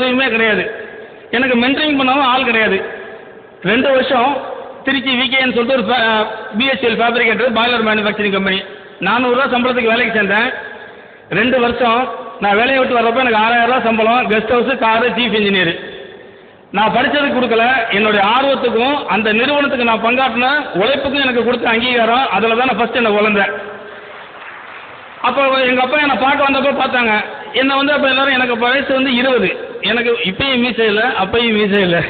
எதுவுமே கிடையாது. எனக்கு மென்டரிங் பண்ணவும் ஆள் கிடையாது. 2 வருஷம் திருச்சி விகேன்னு சொல்லிட்டு ஒரு PSL fabricator boiler manufacturing company 400 ரூபா சம்பளத்துக்கு வேலைக்கு சேர்ந்தேன். 2 வருஷம் நான் வேலையை விட்டு வர்றப்போ எனக்கு 6000 ரூபா சம்பளம், guest house, car, chief engineer. நான் படித்ததுக்கு கொடுக்கல, என்னுடைய ஆர்வத்துக்கும் அந்த நிறுவனத்துக்கு நான் பங்காற்றின உழைப்புக்கும் எனக்கு கொடுத்த அங்கீகாரம். அதில் தான் நான் ஃபஸ்ட்டு என்னை வளர்ந்தேன். அப்போ எங்கள் அப்பா என்னை பார்க்க வந்தப்போ பார்த்தாங்க. என்னை வந்து அப்போ எல்லோரும் எனக்கு வயசு வந்து 20. எனக்கு இப்பயும் மீசை இல்லை, அப்பையும் மீசை இல்லை.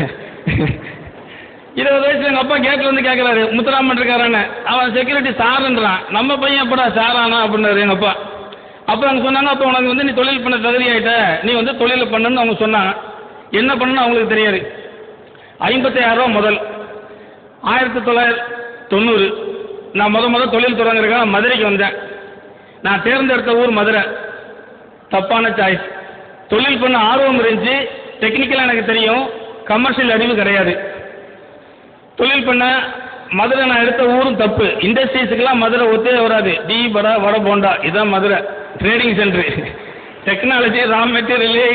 20 வயசு எங்கள் அப்பா கேட்டில் வந்து கேட்குறாரு, முத்துராமன் இருக்காரான்னு. அவன் செக்யூரிட்டி சாருன்றான். நம்ம பையன் எப்படா சாரானா அப்படின்னாரு எங்கள் அப்பா. அப்போ அவங்க சொன்னாங்க, அப்போ உனக்கு வந்து நீ தொழில் பண்ண தகுதி ஆகிட்ட, நீ வந்து தொழில் பண்ணுன்னு அவங்க சொன்னாங்க. என்ன பண்ணணும்னு அவங்களுக்கு தெரியாது. 55,000 ரூபா முதல். 1990 நான் முதல் தொழில் தொடங்குறதுக்காக மதுரைக்கு வந்தேன். நான் தேர்ந்தெடுத்த ஊர் மதுரை. தப்பான சாய்ஸ். தொழில் பண்ண ஆர்வம் இருந்துச்சு, டெக்னிக்கலாக எனக்கு தெரியும், கமர்ஷியல் அறிவு கிடையாது. தொழில் பண்ண மதுரை நான் எடுத்த ஊரும் தப்பு. இண்டஸ்ட்ரீஸுக்கெல்லாம் மதுரை ஒத்தே வராது. டீ படா வடை போண்டா இதுதான் மதுரை. ட்ரேடிங் சென்ட்ரு, டெக்னாலஜி, ரா மெட்டீரியலு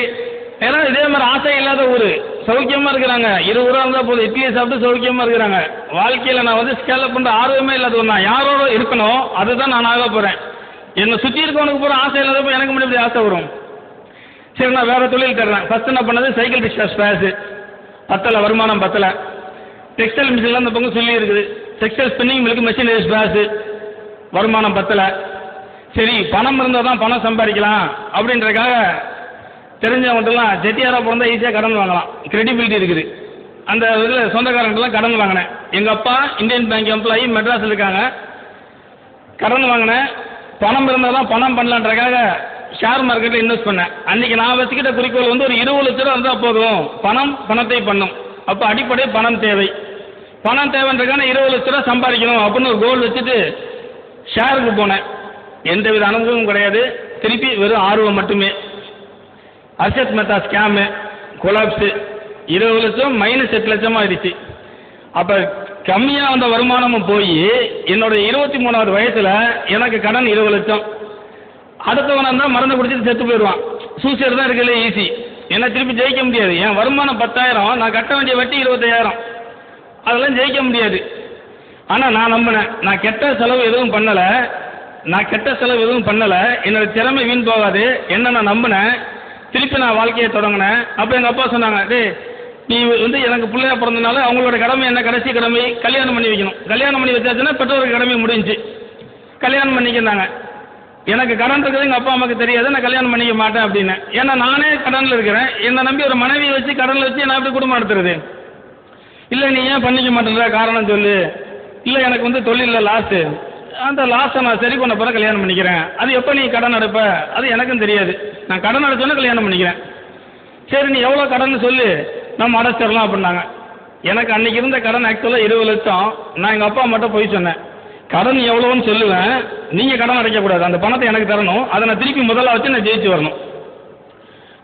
எல்லாம் இதே மாதிரி ஆசை இல்லாத ஊர். சௌக்கியமாக இருக்கிறாங்க. 20 ரூபா இருந்தால் போதும், இட்லியை சாப்பிட்டு சௌக்கியமாக இருக்கிறாங்க. வாழ்க்கையில் நான் வந்து ஸ்கேலப் பண்ணுற ஆர்வமே இல்லாத ஒன்று. நான் யாரோட இருக்கணும் அதுதான் நான் ஆக போகிறேன். என்னை சுற்றி இருக்கவனுக்கு போகிற ஆசை இல்லாதப்போ எனக்கு மட்டும் இப்படி ஆசை வரும். சரி, நான் வேறு தொழில் தர்றேன். ஃபஸ்ட்டு என்ன பண்ணது, சைக்கிள் ரிக்ஷா ஸ்பேஸு. பத்தலை, வருமானம் பத்தலை. டெக்ஸ்டைல் மிஷின்லாம் அந்த பக்கம் சொல்லி இருக்குது. Textile spinning milk machine space, வருமானம் பத்தலை. சரி, பணம் இருந்தால் தான் பணம் சம்பாதிக்கலாம் அப்படின்றதுக்காக தெரிஞ்சவங்கள்ட்டலாம் செட்டியாராக பிறந்தால் ஈஸியாக கடன் வாங்கலாம், கிரெடிபிலிட்டி இருக்குது. அந்த இதில் சொந்தக்காரங்கள்லாம் கடன் வாங்கினேன். எங்கள் அப்பா இந்தியன் பேங்க் எம்ப்ளாயி, மெட்ராஸில் இருக்காங்க. கடன் வாங்கினேன். பணம் இருந்தால் தான் பணம் பண்ணலான்றக்காக ஷேர் மார்க்கெட்டில் இன்வெஸ்ட் பண்ணேன். அன்றைக்கி நான் வச்சுக்கிட்ட குறிக்கோள் வந்து ஒரு 20 லட்ச ரூபா இருந்தால் போதும், பணத்தை பண்ணும். அப்போ அடிப்படை பணம் தேவை. பணம் தேவைன்றக்கான 20 லட்ச ரூபா சம்பாதிக்கணும் அப்படின்னு ஒரு கோல் வச்சுட்டு ஷேருக்கு போனேன். எந்தவித அனுபவமும் கிடையாது. திருப்பி வெறும் ஆர்வம் மட்டுமே. Arshad meta scam, collapse. 20 லட்சம் மைனஸ் 8 லட்சமாக ஆயிடுச்சு. அப்போ கம்மியாக வந்த வருமானமும் போய் என்னோட 23வது வயசில் எனக்கு கடன் 20 லட்சம். அடுத்தவனாக இருந்தால் மருந்து குடிச்சிட்டு செத்து போயிடுவான். சூசைட் தான் இருக்கல ஈஸி. என்ன திருப்பி ஜெயிக்க முடியாது. என் வருமானம் 10,000, நான் கட்ட வேண்டிய வட்டி 25,000. அதெல்லாம் ஜெயிக்க முடியாது. ஆனால் நான் நம்பினேன். நான் கெட்ட செலவு எதுவும் பண்ணலை. என்னோட திறமை வீண் போகாது. என்ன நான் நம்பினேன். திருப்பி நான் வாழ்க்கையை தொடங்கினேன். அப்போ எங்கள் அப்பா சொன்னாங்க, நீ வந்து எனக்கு பிள்ளையா பிறந்தனால அவங்களோட கடமை என்ன, கடைசி கடமை கல்யாணம் பண்ணி வைக்கணும். கல்யாணம் பண்ணி வச்சாச்சுன்னா பெற்றோருக்கு கடமை முடிஞ்சு. கல்யாணம் பண்ணிக்கிறாங்க. எனக்கு கடன் இருக்கிறது எங்கள் அப்பா அம்மாவுக்கு தெரியாது. நான் கல்யாணம் பண்ணிக்க மாட்டேன் அப்படின்னு. ஏன்னா நானே கடனில் இருக்கிறேன். என்னை நம்பி ஒரு மனைவியை வச்சு கடனில் வச்சு நான் எப்படி குடும்பம் நடத்துறது? இல்லை, நீ ஏன் பண்ணிக்க மாட்டேன்ற காரணம் சொல்லு. இல்லை, எனக்கு வந்து தொழிலில் லாஸு. அந்த லாஸை நான் சரி பண்ண பிறகு கல்யாணம் பண்ணிக்கிறேன். அது எப்போ நீ கடன் அடைப்ப அது எனக்கும் தெரியாது. நான் கடன் அடைச்சோன்னே கல்யாணம் பண்ணிக்கிறேன். சரி, நீ எவ்வளோ கடன் சொல்லு, நம்ம அடைச்சிடலாம் அப்படின்னாங்க. எனக்கு அன்றைக்கி இருந்த கடன் ஆக்சுவலாக 20 லட்சம். நான் எங்கள் அப்பா மட்டும் போய் சொன்னேன், கடன் எவ்வளோன்னு சொல்லுவேன், நீங்கள் கடன் அடைக்கக்கூடாது, அந்த பணத்தை எனக்கு தரணும், அதை நான் திருப்பி முதல்ல வச்சு நான் ஜெயிச்சு வரணும்.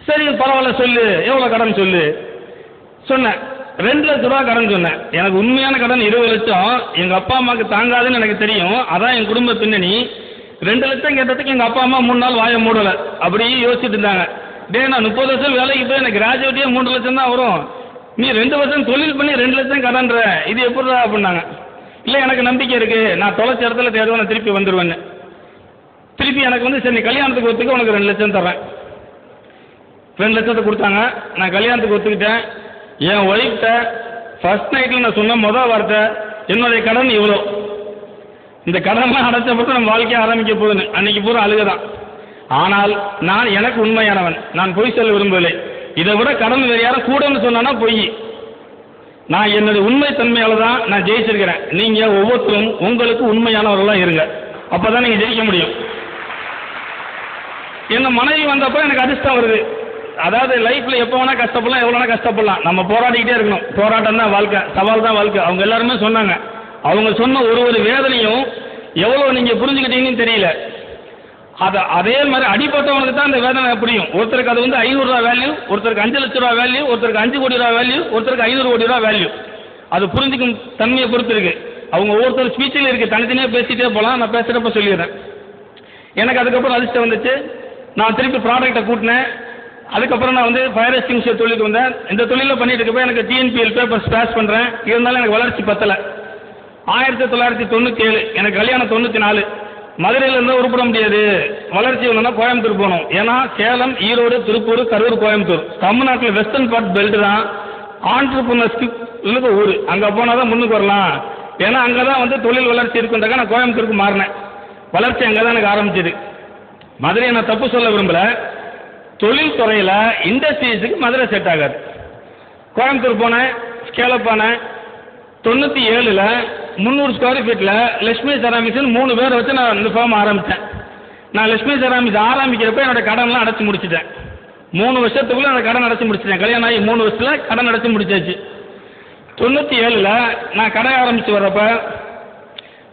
சரி, பரவாயில்ல சொல்லு, எவ்வளோ கடன் சொல்லு சொன்னேன். 2 லட்ச ரூபா கடன் சொன்னேன். எனக்கு உண்மையான கடன் 20 லட்சம். எங்கள் அப்பா அம்மாவுக்கு தாங்காதுன்னு எனக்கு தெரியும். அதான் என் குடும்ப பின்னணி. 2 லட்சம் கேட்டதுக்கு எங்கள் அப்பா அம்மா 3 நாள் வாயை மூடலை. அப்படியே யோசிச்சுட்டு இருந்தாங்க. நான் 30 வருஷம் வேலைக்கு போய் எனக்கு கிராஜுவேட்டே 3 லட்சம் தான் வரும், நீ 2 வருஷம் தொழில் பண்ணி 2 லட்சம் கடன்ற, இது எப்படிடா அப்படின்னாங்க. இல்லை, எனக்கு நம்பிக்கை இருக்குது, நான் தொலைச்ச இடத்துல தேடுவேன், நான் திருப்பி வந்துடுவேன்னு. திருப்பி எனக்கு வந்து சரி, நீ கல்யாணத்துக்கு ஒத்துக்க, உனக்கு 2 லட்சம் தர்றேன். 2 லட்சத்தை கொடுத்தாங்க. நான் கல்யாணத்துக்கு ஒத்துக்கிட்டேன். என் ஒய்ஃப்ட்ட ஃபர்ஸ்ட் நைட்டில் நான் சொன்ன முதல் வார்த்தை, என்னுடைய கடன் இவ்வளோ, இந்த கடன்லாம் அடைச்சப்பட்டு நம்ம வாழ்க்கையை ஆரம்பிக்க போகுதுன்னு. அன்றைக்கி பூரா அழுக தான். ஆனால் நான் எனக்கு உண்மையானவன், நான் பொய் சொல்ல விரும்பவில்லை. இதை விட கடன் வேறு யாரும் கூடன்னு சொன்னான்னா பொய். நான் என்னுடைய உண்மை தன்மையால் தான் நான் ஜெயிச்சிருக்கிறேன். நீங்கள் ஒவ்வொருத்தரும் உங்களுக்கு உண்மையானவர்களாக இருங்க, அப்போ தான் நீங்கள் ஜெயிக்க முடியும். எங்கள் மனைவி வந்தப்போ எனக்கு அதிர்ஷ்டம் வருது. அதாவது லைஃப்பில் எப்போ வேணால் கஷ்டப்படலாம், எவ்வளோ வேணால் கஷ்டப்படலாம், நம்ம போராடிக்கிட்டே இருக்கணும். போராட்டம் தான் வாழ்க்கை, சவால் தான் வாழ்க்கை. அவங்க எல்லாருமே சொன்னாங்க. அவங்க சொன்ன ஒரு வேதனையும் எவ்வளோ நீங்கள் புரிஞ்சுக்கிட்டீங்கன்னு தெரியல. அதே மாதிரி அடிப்பட்டவனுக்கு தான் இந்த வேதனை புரியும். ஒருத்தருக்கு அது வந்து 500 ரூபா வேல்யூ, ஒருத்தருக்கு 5 லட்ச ரூபா வேல்யூ, ஒருத்தருக்கு 5 கோடி ரூபா வேல்யூ, ஒருத்தருக்கு 500 கோடி ரூபா வேல்யூ. அது புரிஞ்சுக்கும் தன்மையை பொறுத்து இருக்கு. அவங்க ஒவ்வொருத்தர் ஸ்பீச்சில் இருக்குது, தனித்தனியாக பேசிகிட்டே போகலாம். நான் பேசுகிறப்ப சொல்லிடுறேன். எனக்கு அதுக்கப்புறம் அதிர்ஷ்டம் வந்துச்சு. நான் திருப்பி ப்ராடக்டை கூட்டினேன். அதுக்கப்புறம் நான் வந்து ஃபயர் எக்ஸ்டிங்ஷர் தொழிலுக்கு வந்தேன். இந்த தொழிலில் பண்ணிட்டு இருக்கப்போ எனக்கு டிஎன்பிஎல் பேப்பர்ஸ் பாஸ் பண்ணுறேன். இருந்தாலும் எனக்கு வளர்ச்சி பத்தலை. 1997 எனக்கு கல்யாணம் 94. மதுரையில் இருந்தால் உருப்பிட முடியாது, வளர்ச்சி ஒன்றுனா கோயம்புத்தூர் போகணும். ஏன்னா சேலம், ஈரோடு, திருப்பூர், கரூர், கோயம்புத்தூர் தமிழ்நாட்டில் வெஸ்டர்ன் பார்ட் பெல்ட் தான் ஆண்டர்பிரினர்ஸ்க்கு ஊர். அங்கே போனால் தான் முன்னுக்கு வரலாம். ஏன்னா அங்கே தான் வந்து தொழில் வளர்ச்சி இருக்குன்றக்க நான் கோயம்புத்தூருக்கு மாறினேன். வளர்ச்சி அங்கே தான் எனக்கு ஆரம்பிச்சது. மதுரையை நான் தப்பு சொல்ல விரும்பல. தொழில் துறையில் இண்டஸ்ட்ரீஸுக்கு மதுரை செட் ஆகாது. கோயம்புத்தூர் போனேன், ஸ்கேலப் ஆனேன். 97 300 ஸ்கொயர் ஃபீட்டில் லட்சுமி செராமிக்ஸ்னு 3 பேரை வச்சு நான் இந்த ஃபார்ம் ஆரம்பித்தேன். நான் லட்சுமி செராமிக்ஸ் ஆரம்பிக்கிறப்ப என்னோட கடன்லாம் அடைச்சி முடிச்சிட்டேன். 3 வருஷத்துக்குள்ளே என்னோட கடன் அடைச்சி முடிச்சிட்டேன். கல்யாணம் ஆகி 3 வருஷத்தில் கடன் அடைச்சி முடிச்சாச்சு. 97 நான் கடை ஆரம்பித்து வர்றப்ப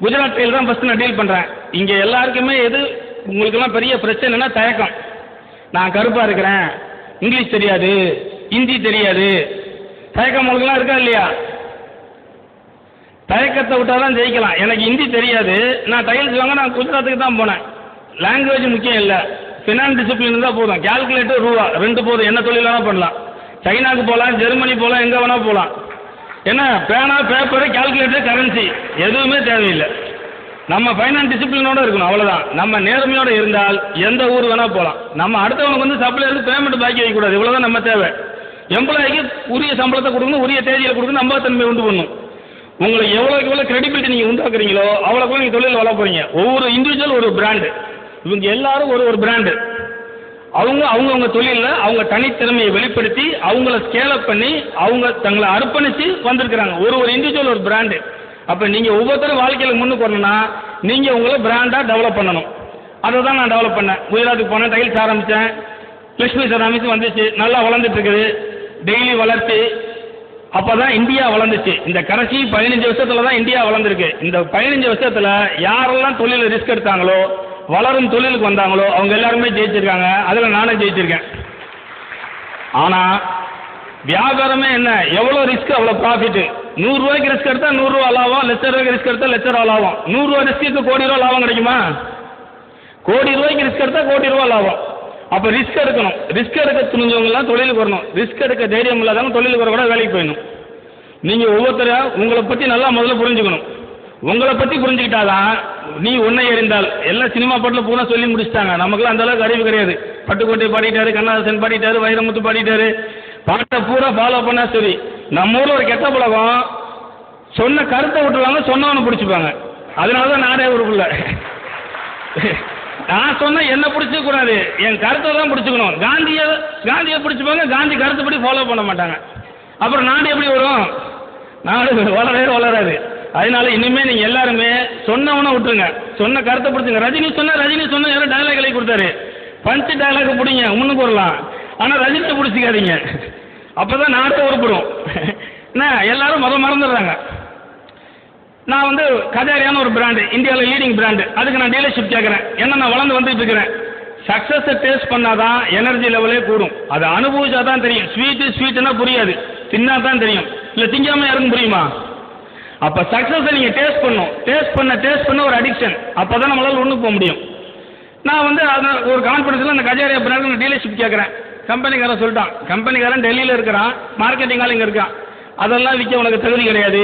குஜராத் டைல் தான் ஃபஸ்ட்டு நான் டீல் பண்ணுறேன். இங்கே எல்லாருக்குமே எது உங்களுக்கெல்லாம் பெரிய பிரச்சனைனா தயக்கம். நான் கருப்பாக இருக்கிறேன், இங்கிலீஷ் தெரியாது, ஹிந்தி தெரியாது. தயக்கம் உங்களுக்குலாம் இருக்கா இல்லையா? தயக்கத்தை விட்டால் தான் ஜெயிக்கலாம். எனக்கு ஹிந்தி தெரியாது, நான் டைல்ஸ் வாங்க நான் குஜராத்துக்கு தான் போனேன். லாங்குவேஜ் முக்கியம் இல்லை, ஃபினான்ஸ் டிசிப்ளின் இருந்தால் போதும். கேல்குலேட்டர் ரூபா 2 போதும், என்ன தொழில் வேணால் பண்ணலாம். சைனாக்கு போகலாம், ஜெர்மனி போகலாம், எங்கே வேணால் போகலாம். என்ன பேனா, பேப்பரு, கேல்குலேட்டர், கரன்சி எதுவுமே தேவையில்லை. நம்ம ஃபைனான்ஸ் டிசிப்ளினோடு இருக்கணும், அவ்வளோதான். நம்ம நேர்மையோடு இருந்தால் எந்த ஊர் வேணால் போகலாம். நம்ம அடுத்தவனுக்கு வந்து சப்ளையருக்கு பேமெண்ட் பாக்கி வைக்கக்கூடாது, இவ்வளோதான் நம்ம தேவை. எம்ப்ளாய்க்கு உரிய சம்பளத்தை கொடுக்கணும், உரிய தேதியில் கொடுக்கணும், நம்பகத்தன்மை உண்டு பண்ணணும். உங்களுக்கு எவ்வளோக்கு எவ்வளோ கிரெடிபிலிட்டி நீங்கள் உண்டாக்குறீங்களோ அவ்வளோக்கு நீங்கள் தொழில் வளர போகிறீங்க. ஒவ்வொரு இண்டிவிஜுவல் ஒரு பிராண்டு, இவங்க எல்லாரும் ஒரு பிராண்டு. அவங்கவுங்க தொழிலில் அவங்க தனித்திறமையை வெளிப்படுத்தி அவங்கள ஸ்கேலப் பண்ணி அவங்க தங்களை அர்ப்பணித்து வந்திருக்கிறாங்க. ஒரு இண்டிவிஜுவல் ஒரு பிராண்டு. அப்போ நீங்கள் ஒவ்வொருத்தரும் வாழ்க்கையில் முன்னுக்கு வரணும்னா நீங்கள் உங்களை பிராண்டாக டெவலப் பண்ணணும். அதை தான் நான் டெவலப் பண்ணேன். குஜராத்துக்கு போனேன், டைல்ஸ் ஆரம்பித்தேன். லட்சுமி செராமிக்ஸ் வந்துச்சு, நல்லா வளர்ந்துட்டு இருக்குது, டெய்லி வளர்ச்சி. அப்போ தான் இந்தியா வளர்ந்துச்சு. இந்த கடைசி 15 வருஷத்தில் தான் இந்தியா வளர்ந்துருக்கு. இந்த 15 வருஷத்தில் யாரெல்லாம் தொழில் ரிஸ்க் எடுத்தாங்களோ, வளரும் தொழிலுக்கு வந்தாங்களோ அவங்க எல்லாருமே ஜெயிச்சிருக்காங்க. அதில் நானும் ஜெயிச்சிருக்கேன். ஆனால் வியாபாரமே என்ன, எவ்வளோ ரிஸ்க் அவ்வளோ ப்ராஃபிட்டு. 100 ரூபாய்க்கு ரிஸ்க் எடுத்தால் 100 ரூபா லாபம், ₹1,00,000 ரிஸ்க் எடுத்தால் ₹1,00,000 லாபம். 100 ரூபா ரிஸ்க்கு கோடி ரூபா லாபம் கிடைக்குமா? கோடி ரூபாய்க்கு ரிஸ்க் எடுத்தால் கோடி ரூபா லாபம். அப்போ ரிஸ்க் எடுக்கணும். ரிஸ்க் எடுக்க துணிஞ்சவங்கலாம் தொழிலுக்கு வரணும். ரிஸ்க் எடுக்க தைரியம் இல்லாதவங்க தொழிலுக்கு வர கூட வேலைக்கு போயிடணும். நீங்கள் ஒவ்வொருத்தரையும் உங்களை பற்றி நல்லா முதல்ல புரிஞ்சுக்கணும். உங்களை பற்றி புரிஞ்சுக்கிட்டாதான் நீ உன்னை எறிந்தால். எல்லாம் சினிமா பாட்டில் பூரா சொல்லி முடிச்சிட்டாங்க. நமக்குலாம் அந்த அளவுக்கு அறிவு கிடையாது. பட்டுக்கோட்டை பாடிட்டாரு, கண்ணதாசன் பாடிட்டாரு, வைரமுத்து பாடிட்டாரு. பாட்டை பூரா ஃபாலோ பண்ணால் சரி. நம்ம ஊரில் ஒரு கெட்ட பழக்கம், சொன்ன கருத்தை விட்டுருவாங்க, சொன்னவனை பிடிச்சிப்பாங்க. அதனால தான் நானே உருப்பில்ல. நான் சொன்ன என்ன பிடிச்சிக்க கூடாது, என் கருத்தை தான் பிடிச்சிக்கணும். காந்தியை பிடிச்சிப்பாங்க, காந்தி கருத்துப்படி ஃபாலோ பண்ண மாட்டாங்க. அப்புறம் நாடு எப்படி வரும்? நாடு வளரவே வளராது. அதனால இனிமேல் நீங்கள் எல்லாருமே சொன்னவனை விட்டுருங்க, சொன்ன கருத்தை பிடிச்சிங்க. ரஜினி சொன்ன யாரும் டைலாக் எழுதி கொடுத்தாரு, பஞ்சு டைலாக் பிடிங்க, முன்னுக்கு வரலாம். ஆனால் ரஜினியை பிடிச்சிக்காதீங்க, அப்போ தான் நாட்டை உருப்படும். என்ன எல்லாரும் மறந்துடுறாங்க. நான் வந்து கஜாரியான ஒரு பிராண்டு, இந்தியாவில் லீடிங் பிராண்டு. அதுக்கு நான் டீலர்ஷிப் கேட்குறேன். ஏன்னா நான் வளர்ந்து வந்துட்டு இருக்கிறேன். சக்ஸஸை டேஸ்ட் பண்ணாதான் எனர்ஜி லெவலே கூடும். அதை அனுபவிச்சா தான் தெரியும். ஸ்வீட்டுன்னா புரியாது, தின்னா தான் தெரியும். இல்லை திங்காமல் யாருக்கும் புரியுமா? அப்போ சக்ஸஸை நீங்கள் டேஸ்ட் பண்ணணும். டேஸ்ட் பண்ண ஒரு அடிக்ஷன். அப்போ தான் நம்மளால் ஒன்றுக்கு போக முடியும். நான் வந்து அதை ஒரு கான்ஃபிடன்ஸில் அந்த கஜாரியா பிராண்டு நான் டீலர்ஷிப் கேட்குறேன். கம்பெனிக்காரன் சொல்லிட்டான், கம்பெனிக்காரன் டெல்லியில் இருக்கிறான், மார்க்கெட்டிங்கால் இங்கே இருக்கான். அதெல்லாம் விற்க உனக்கு தகுதி கிடையாது,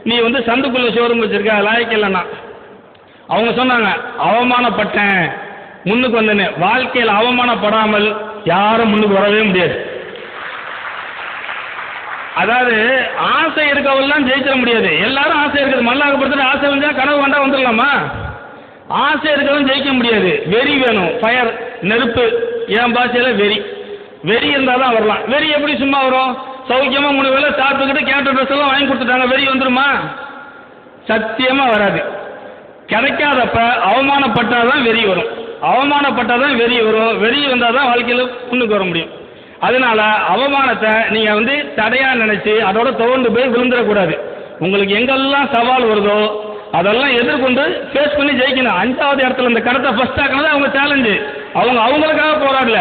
நீ வந்து சந்துக்குள்ளே ஷோரூம் வச்சுருக்க, லாய்க்கில்லைன்னா. அவங்க சொன்னாங்க, அவமானப்பட்டேன் முன்னுக்கு வந்தேன்னு. வாழ்க்கையில் அவமானப்படாமல் யாரும் முன்னுக்கு வரவே முடியாது. அதாவது ஆசை இருக்கவெல்லாம் ஜெயிச்சிட முடியாது. எல்லாரும் ஆசை இருக்குது, மல்லாக்கப்படுத்துட்டு ஆசை வந்தா கனவு வேண்டாம் வந்துடலாமா? ஆசை இருக்கவும் ஜெயிக்க முடியாது. வெறி வேணும், ஃபயர், நெருப்பு. என் பாஷையில் வெறி இருந்தால் தான் வரலாம். வெறி எப்படி சும்மா வரும்? சௌக்கியமாக 3 வேளை சாப்பிட்டுக்கிட்டு கேட்ட ட்ரெஸ் எல்லாம் வாங்கி கொடுத்துட்டாங்க, வெறி வந்துருமா? சத்தியமாக வராது. கிடைக்காதப்ப அவமானப்பட்டால் தான் வெறி வரும். வெறி வந்தால் தான் வாழ்க்கையில் முன்னுக்கு வர முடியும். அதனால அவமானத்தை நீங்கள் வந்து தடையாக நினச்சி அதோட துவண்டு போய் விழுந்துடக்கூடாது. உங்களுக்கு எங்கெல்லாம் சவால் வருதோ அதெல்லாம் எதிர்கொண்டு ஃபேஸ் பண்ணி ஜெயிக்கணும். 5வது இடத்துல இந்த கடத்தை ஃபர்ஸ்ட் ஆக்கினது அவங்க சேலஞ்சு. அவங்களுக்காக போராடல,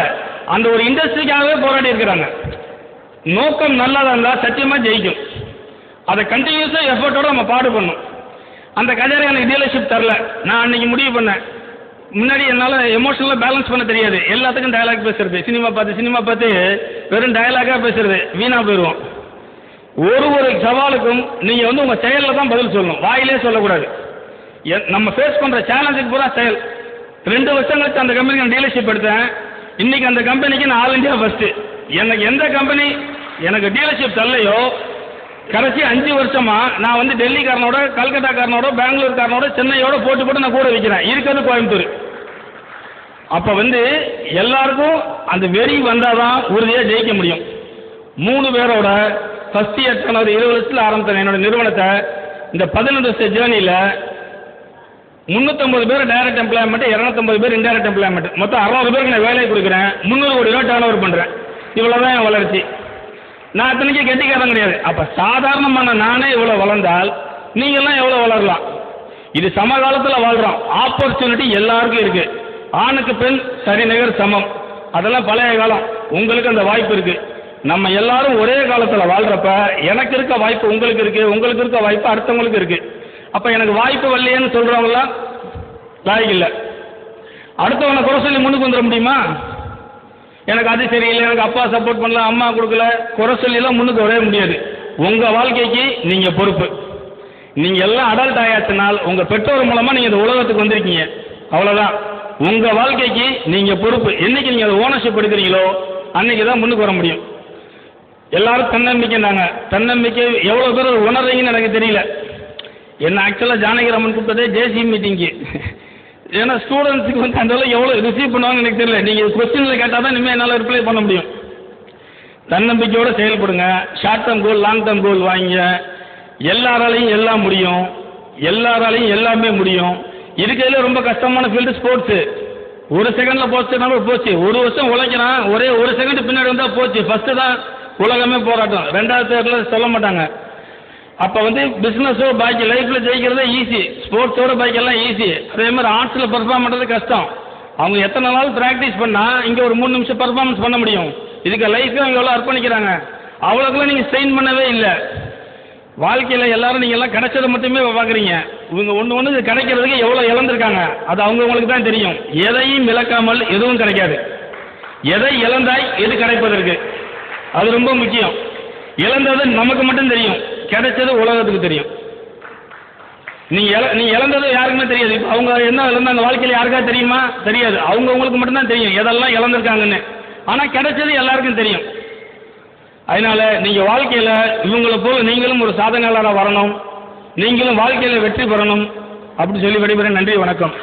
அந்த ஒரு இண்டஸ்ட்ரிக்காகவே போராடி இருக்கிறாங்க. நோக்கம் நல்லதாக இருந்தால் சத்தியமாக ஜெயிக்கும். அதை கண்டினியூஸாக எஃபர்ட்டோடு நம்ம பாடு பண்ணணும். அந்த கஜாரி எனக்கு டீலர்ஷிப் தரல. நான் அன்றைக்கி முடிவு பண்ணேன், முன்னாடி என்னால் எமோஷனலாக பேலன்ஸ் பண்ண தெரியாது. எல்லாத்துக்கும் டயலாக் பேசுறது, சினிமா பார்த்து வெறும் டயலாகாக பேசுறது, வீணாக போயிடுவோம். ஒரு சவாலுக்கும் நீங்கள் வந்து உங்கள் செயலில் தான் பதில் சொல்லணும், வாயிலே சொல்லக்கூடாது. நம்ம ஃபேஸ் பண்ணுற சேலஞ்சுக்கு பூரா செயல். 2 வருஷம் கழிச்சு அந்த கம்பெனிக்கு நான் டீலர்ஷிப் எடுத்தேன். இன்னைக்கு அந்த கம்பெனிக்கு நான் ஆல் இந்தியா ஃபர்ஸ்ட்டு. எனக்கு எந்த கம்பெனி எனக்கு டீலர்ஷிப் தரலையோ, கடைசி 5 வருஷமா நான் வந்து டெல்லிக்காரனோட, கல்கட்டாக்காரனோட, பெங்களூர்காரனோட, சென்னையோட போட்டு நான் கூட வைக்கிறேன். இருக்கிறது கோயம்புத்தூர். அப்போ வந்து எல்லாருக்கும் அந்த வெறி வந்தால் தான் உறுதியாக ஜெயிக்க முடியும். 3 பேரோட ஃபர்ஸ்ட் இயர் ஒரு 20 வருஷத்தில் ஆரம்பித்தேன் என்னோட நிறுவனத்தை. இந்த 12 வருஷ ஜேர்னியில் 350 பேர் டைரக்ட் எம்ப்ளாய்மெண்ட், 250 பேர் இன்டைரக்ட் எம்ப்ளாய்மெண்ட், மொத்தம் 600 பேருக்கு நான் வேலையை கொடுக்குறேன். 300 கோடி ரூபா டர்ன் ஓவர் பண்ணுறேன். இவ்வளோதான் என் வளர்ச்சி. நான் அத்தனைக்கு கெட்டிக்காரன் கிடையாது. அப்போ சாதாரணமான நானே இவ்வளோ வளர்ந்தால் நீங்கள்லாம் எவ்வளோ வளரலாம்? இது சமகாலத்தில் வாழ்கிறோம். ஆப்பர்ச்சுனிட்டி எல்லாருக்கும் இருக்குது. ஆணுக்கு பெண் சரிநிகர் சமம், அதெல்லாம் பழைய காலம். உங்களுக்கு அந்த வாய்ப்பு இருக்குது. நம்ம எல்லாரும் ஒரே காலத்தில் வாழ்கிறப்ப எனக்கு இருக்க வாய்ப்பு உங்களுக்கு இருக்குது, உங்களுக்கு இருக்க வாய்ப்பு அடுத்தவங்களுக்கு இருக்குது. அப்போ எனக்கு வாய்ப்பு வரலையேன்னு சொல்கிறவங்களாம் லாய்க்கு இல்லை. அடுத்தவனை குறை சொல்லி முன்னுக்கு வந்துட முடியுமா? எனக்கு அது சரியில்லை, எனக்கு அப்பா சப்போர்ட் பண்ணல, அம்மா கொடுக்கல, குறை சொல்லிலாம் முன்னுக்கு வரவே முடியாது. உங்கள் வாழ்க்கைக்கு நீங்கள் பொறுப்பு. நீங்கள் எல்லாம் அடல்ட் ஆயாச்சுனால் உங்கள் பெற்றோர் மூலமாக நீங்கள் இந்த உலகத்துக்கு வந்திருக்கீங்க, அவ்வளோதான். உங்கள் வாழ்க்கைக்கு நீங்கள் பொறுப்பு. என்றைக்கு நீங்கள் அதை ஓனர்ஷிப் எடுக்கிறீங்களோ அன்றைக்கி தான் முன்னுக்கு வர முடியும். எல்லாரும் தன்னம்பிக்கைன்னாங்க. தன்னம்பிக்கை எவ்வளோ பேர் உணர்றீங்கன்னு எனக்கு தெரியல. என்ன ஆக்சுவலாக ஜானகிராமன் கூப்பிட்டதே ஜேசி மீட்டிங்கு. ஏன்னா ஸ்டூடெண்ட்ஸுக்கு வந்து அந்த அளவுக்கு எவ்வளோ ரிசீவ் பண்ணுவாங்கன்னு எனக்கு தெரியல. நீங்கள் கொஸ்டினில் கேட்டால் தான் இனிமேல் என்னால் ரிப்ளை பண்ண முடியும். தன்னம்பிக்கையோடு செயல்படுங்க. Short term goal, long term goal வாங்க. எல்லாராலையும் எல்லாம் முடியும், எல்லாராலையும் எல்லாமே முடியும். இருக்கிறதுல ரொம்ப கஷ்டமான ஃபீல்டு ஸ்போர்ட்ஸு. 1 செகண்டில் போச்சுன்னா போச்சு. 1 வருஷம் உழைக்கிறான், ஒரே 1 செகண்ட் பின்னாடி வந்தால் போச்சு. ஃபஸ்ட்டு தான் உலகமே போராட்டம், 2வது தேர்தலில் சொல்ல மாட்டாங்க. அப்போ வந்து பிஸ்னஸோ பாக்கி லைஃப்பில் ஜெயிக்கிறதே ஈஸி, ஸ்போர்ட்ஸோட பாக்கியெல்லாம் ஈஸி. அதே மாதிரி ஆர்ட்ஸில் பர்ஃபார்ம் பண்ணுறது கஷ்டம். அவங்க எத்தனை நாள் ப்ராக்டிஸ் பண்ணால் இங்கே ஒரு 3 நிமிஷம் பர்ஃபார்மன்ஸ் பண்ண முடியும். இதுக்கு லைஃப்பே அவங்க எவ்வளோ அர்ப்பணிக்கிறாங்க. அவ்வளோக்குலாம் நீங்கள் ஸ்ட்ரெயின் பண்ணவே இல்லை. வாழ்க்கையில் எல்லாரும் நீங்கள் எல்லாம் கிடைச்சதை மட்டுமே பார்க்குறீங்க. இவங்க ஒன்று கிடைக்கிறதுக்கு எவ்வளோ இழந்திருக்காங்க அது அவங்கவுங்களுக்கு தான் தெரியும். எதையும் இழக்காமல் எதுவும் கிடைக்காது. எதை இழந்தாய் எது கிடைப்பதற்கு, அது ரொம்ப முக்கியம். இழந்தது நமக்கு மட்டும் தெரியும், கிடைச்சது உலகத்துக்கு தெரியும். நீ இழந்தது யாருக்குமே தெரியாது. இப்போ அவங்க என்ன இழந்தாங்க வாழ்க்கையில் யாருக்காவது தெரியுமா? தெரியாது. அவங்கவுங்களுக்கு மட்டும்தான் தெரியும் எதெல்லாம் இழந்திருக்காங்கன்னு. ஆனால் கிடைச்சது எல்லாருக்கும் தெரியும். அதனால நீங்கள் வாழ்க்கையில் இவங்களை போல் நீங்களும் ஒரு சாதனையாளராக வரணும், நீங்களும் வாழ்க்கையில் வெற்றி பெறணும். அப்படி சொல்லி விடைபெறேன். நன்றி, வணக்கம்.